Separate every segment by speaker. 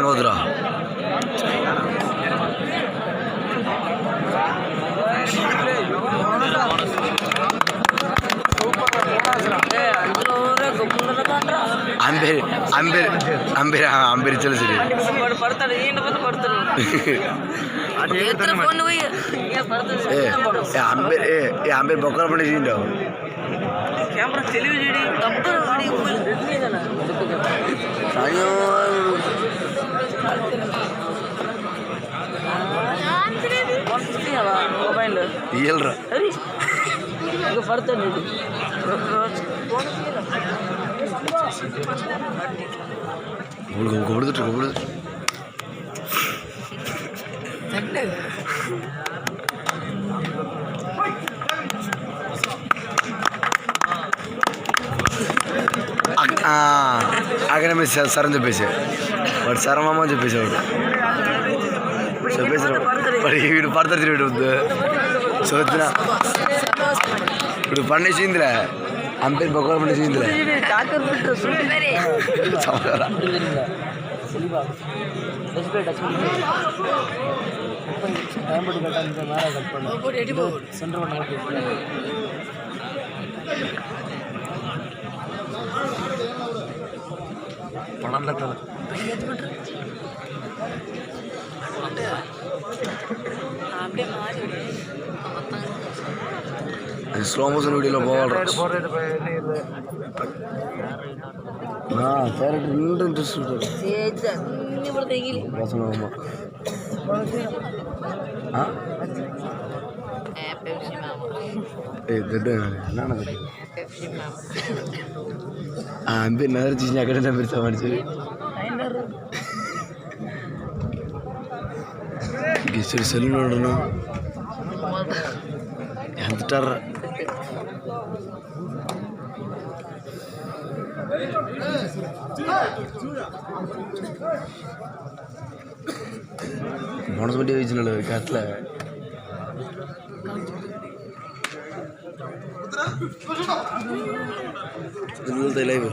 Speaker 1: வாங்க வந்துடா అంబేరి తెలుసు అంబేరి బొక్కల పండి చేయండి ఇయ్యలరా పడుతుంది కొడుతుట్టు అక్కడ మీరు సార్ అని చెప్పేసి వాడు సరమమ్మ అని చెప్పేసాడు వీడు పడతారు వీడు వద్దు చూద్దా ఇప్పుడు పండేసిందిలే అంపేరు బొక్కలు పండేసిందిలే பணம் ஸ்லோ மோஷன் வீடியோவில் போவாள் இன்ட்ரெஸ்ட் అంతే నగర చూసిన ఎక్కడైనా పెడతా మనిషి గిసుడు సెల్లును ఎంత బోనస్ బట్టి వేసినాడు అట్లా తెలియదు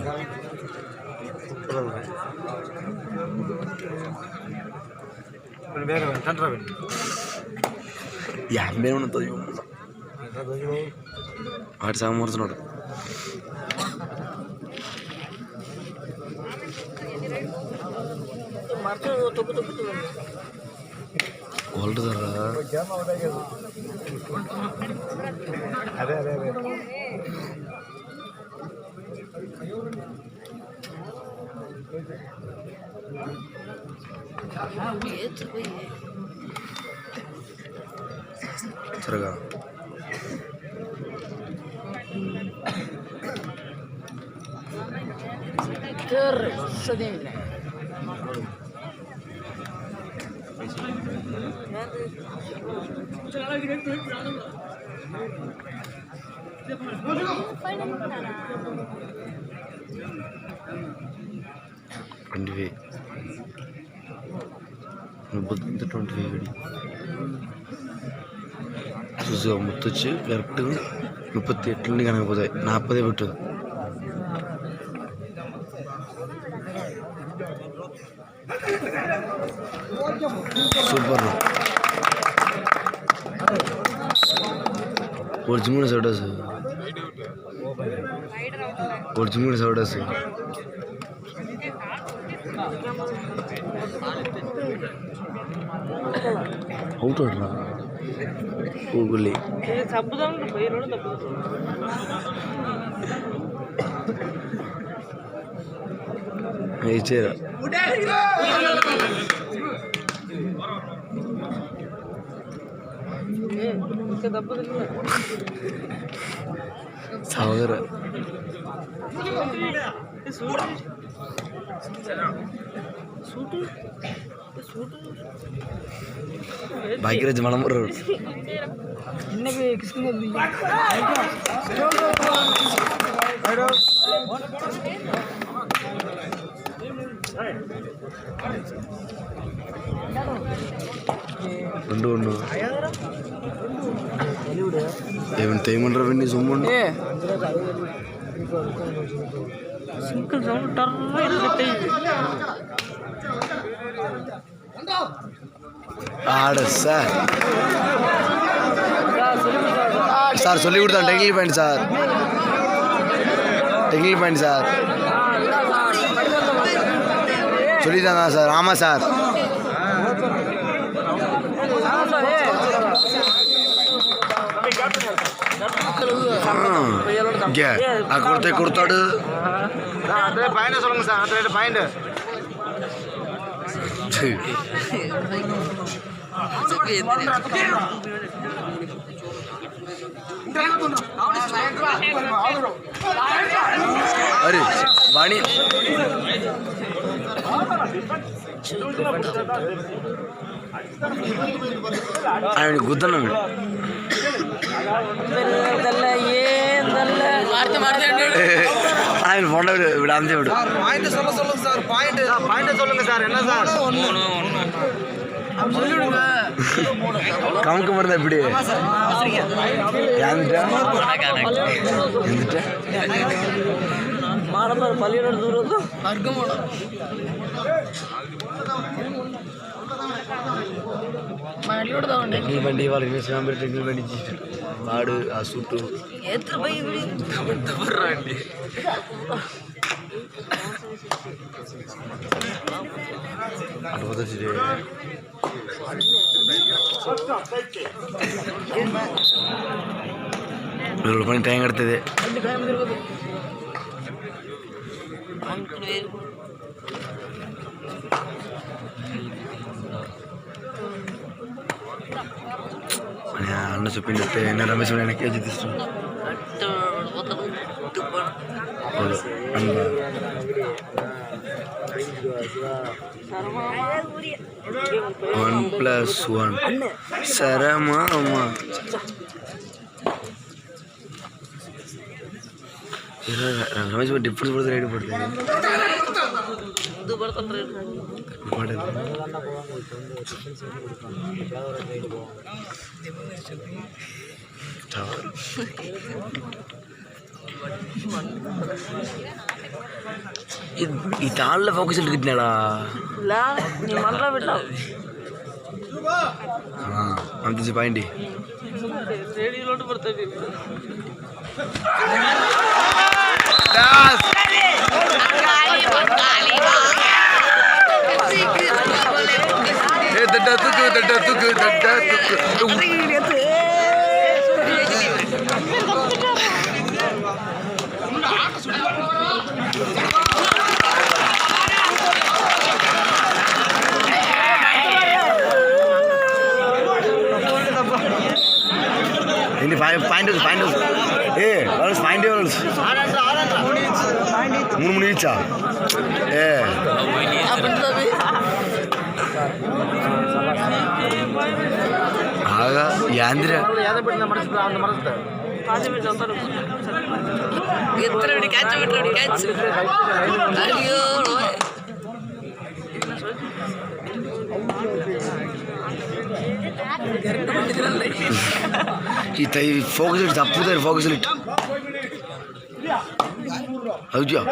Speaker 1: యాభై ఉంటుంది వాటి సగం మరుతున్నాడు కోల్డ్ ధర అదే అదే అదే త్వరగా முத்துச்சு கரெக்டு 38 கணக்கு போதே 40 விட்டு சூப்பர் ஒரு ஜிம்மு சவுடாஸ் அவுட் ஆடுறா கூகுளி సాగర భాగ్యరాజ్ మనం రెండు ఏమంటే ఏమంటారు అవన్నీ సొమ్ము సింగిల్ సౌండ్ ஆட சார் சார் சொல்லி கொடுத்தேன் technical point sir technical point sir சொல்லித்தாங்க சார் ஆமாம் சார் கொடுத்தாடு
Speaker 2: பாயிண்ட் சொல்லுங்க சார் அந்த பாயிண்ட்
Speaker 1: अरे वाणी ఆయన గుద్దన్నాడు ఆయన పొండ ఇప్పుడు అంతే ఇప్పుడు
Speaker 2: பாயிண்ட் சொல்லுங்க சார் என்ன சார்
Speaker 1: கமுக்கு மருந்தா இப்படி எந்துட்ட టెక్నికల్ బండి వాళ్ళకి వేసిన టెక్నికల్ బండి వాడు ఆ సూటు అండి అటు పని టైం కడుతుంది అన్న చెప్పింది ఎన్న రమేష్ కేజీ తీస్తున్నాడు 1+1 సరమా అమ్మా రమేష్ డిఫరెన్స్ పడుతుంది రేటు పడుతుంది ఈ తాళ్ళ ఫోకస్ ఎట్టుకున్నాడా అంత పాయింట్ పాయింట్ ఏ వాళ్ళు పాయింట్ మూడు ఇచ్చా ఏ ఆగా యాంద్ర ಈ ಫೋಕಸ್ ಇಟ್ಟು ತಪ್ಪುತ್ತಾರೆ ಫೋಕಸ್ ಇಟ್ಟು ಹೌದಾ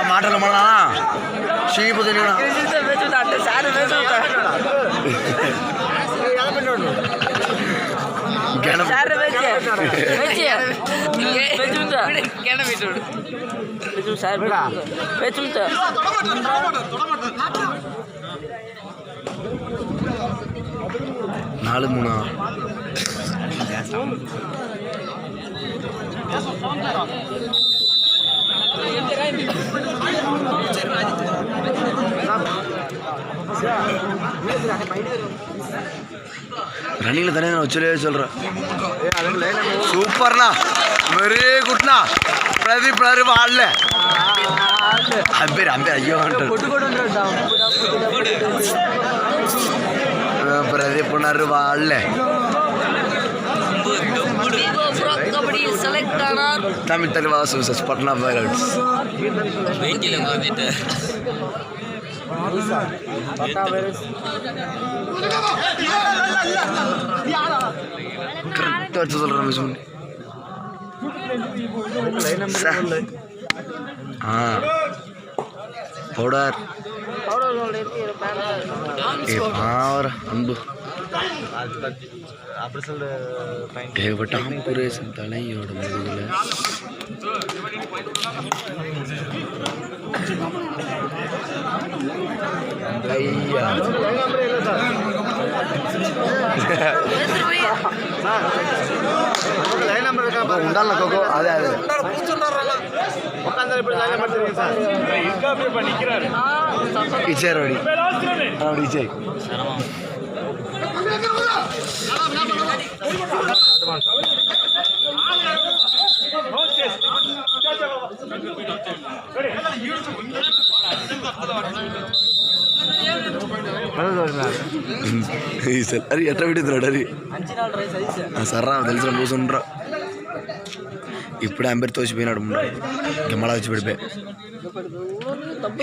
Speaker 1: మాటలు మన శ్రీపతి நாலு மூணா ரன்னிங்கில் தானே நான் வச்சுலே சொல்கிறேன் சூப்பர்ண்ணா வெரி குட்ண்ணா பிரதீப் ஆடல அம்பேர் ஐயோ பிரதீப் ஆடல தமிழ் தலைவாசு பட்னா பைரட்ஸ் கரெக்டாக வச்சு சொல்கிறேன் மிஸ் பண்ணி பவுடர் பாவர அன்பு ஏகப்பட்ட ஆம்புரேஷன் தலையோட முதுகில் ஐயா உண்டால கோகோ அதே அதே இச்சேரோடி அப்படி இச்சே అరే ఎట్లా పెట్టింది అది సర్రా తెలిసిన కూర్చుండ్రా ఇప్పుడే అంబేర్ తోసిపోయినాడు గిమ్మలా వచ్చి పెడిపోయి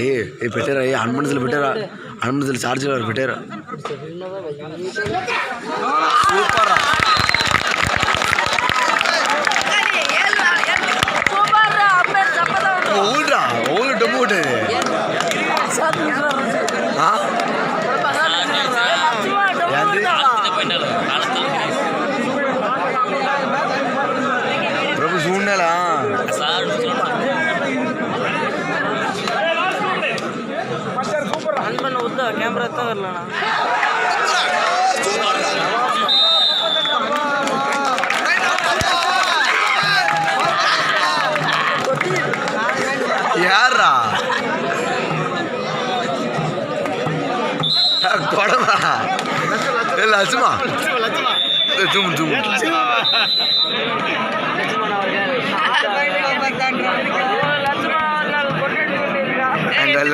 Speaker 1: ఏ పెట్టారా ఏ హనుమంతులు పెట్టారా హనుమంతులు ఛార్జ్ పెట్టారా సూపర్ ఓల్డ్రా ఓల్డ్ డబ్బు కొట్టేది ప్రభు చూడాలా
Speaker 3: कैमरा तो कर लेना
Speaker 1: यारा కొడమా లక్ష్మా జూమ్ జూమ్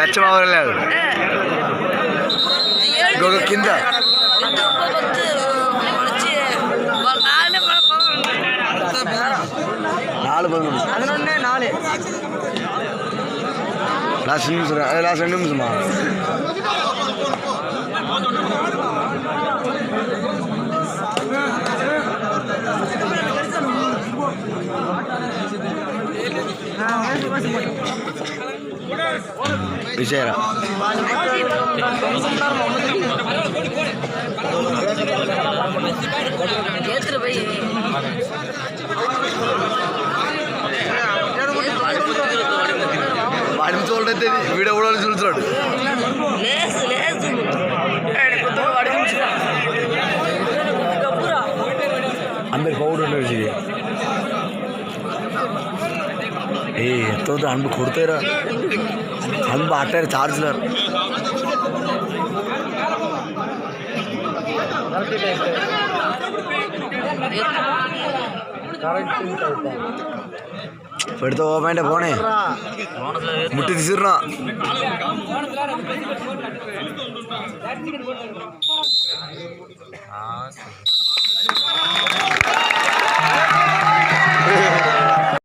Speaker 1: లక్ష్మా లేదు ఇంకొక కింద లాస్ట్ నిమిషం లాస్ట్ 2 నిమిషమా విజయరా వాడిని చూడైతే వీడియో కూడా చూస్తున్నాడు అందరికి పౌడర్ ఉండేది ఏ ఎంతో అన్బు కొడతారా అన్బు ఆటారు చార్జ్లర్ పెడితే ఓపెంటే పోనే ముట్టి తీసిర్రా